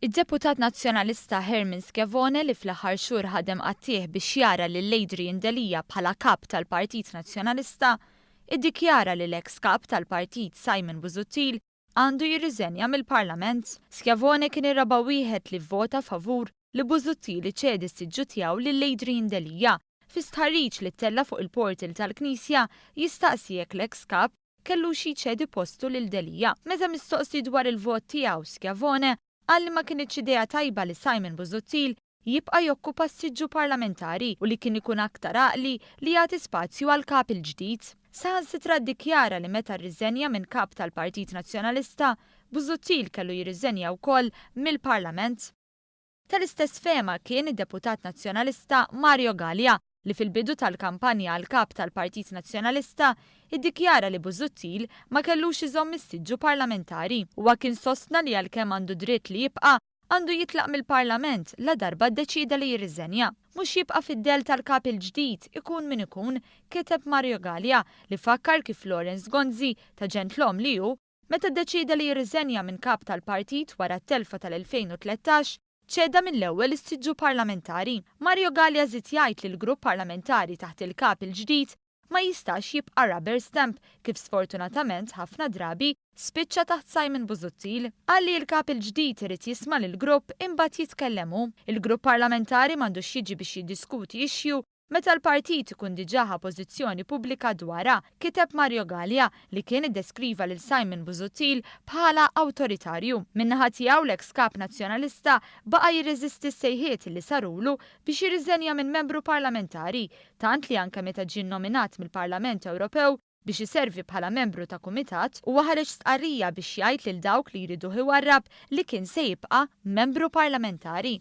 Id-Deputat Nazzjonalista Herman Schiavone li fl-aħħar xhur ħadem qattih biex jara lil Adrian Delija bħala kap tal-Partit Nazzjonalista, iddikjara li l-eks kap tal-Partit Simon Busuttil għandu jirriżenja mill-Parlament. Schiavone kien ir-raba' wieħed li vvota favur li Busuttil iċedi s-siġġu tiegħu lil Adrian Delija fi stħarriġ li ttella fuq il-portal tal-Knisja jistaqsi jekk l-eks kap kellu xi jċedi postu lil Delija. Meta mistoqsi dwar il-vot tiegħu Schiavone għalli ma kienieċ idea tajba li Simon Busuttil jibqa' jokkupa s-siġġu parlamentari u li kien ikun aktar għaqli li jagħti spazju għal kap il-ġdid. Saħansitra ddikjara li meta rriżenja minn kap tal-Partit Nazzjonalista, Busuttil kellu jirriżenja wkoll mill-Parlament. Tal-istess fema kien id-Deputat Nazzjonalista Mario Gallia li fil-bidu tal-kampanja għal kap tal-Partit Nazzjonalista iddikjara li Busuttil ma kellux iżomm is-siġġu parlamentari. Huwa kien sostna li għalkemm għandu dritt li jibqa' għandu jitlaq mill-Parlament la darba ddeċida li jirriżenja. Mhux jibqa' fid-del tal-kap il-ġdid ikun min ikun, kiteb Mario Gallia li fakkar kif Lawrence Gonzi ta' ġentlhom li hu meta ddeċida li jirriżenja minn kap tal-partit wara t-telfa tal-2013 ċeda mill-ewwel is-siġġu parlamentari. Mario Gallia żied jgħid li l-grupp parlamentari taħt il-kap il-ġdid ma jistax jibqa' rubber stamp kif sfortunatament ħafna drabi spiċċa taħt Simon Busuttil. Għalli l-kap il-ġdid irid jisma' lill-grupp imbagħad jitkellemu. Il-grupp parlamentari m'għandux jiġi biex jiddiskuti issue meta l-partit ikun diġà pożizzjoni pubblika dwarha, kiteb Mario Gallia li kien iddeskriva lil Simon Busuttil bħala awtoritarju. Min-naħa tiegħu l-eks kap nazzjonalista baqa' jirreżisti s-sejħiet li sarulu biex jirriżenja minn membru parlamentari, tant li anke meta ġie nominat mill-Parlament Ewropew biex iservi bħala membru ta' kumitat u ħareġ stqarrija biex jgħid lil dawk li jridu iwarrab li kien se jibqa' membru parlamentari.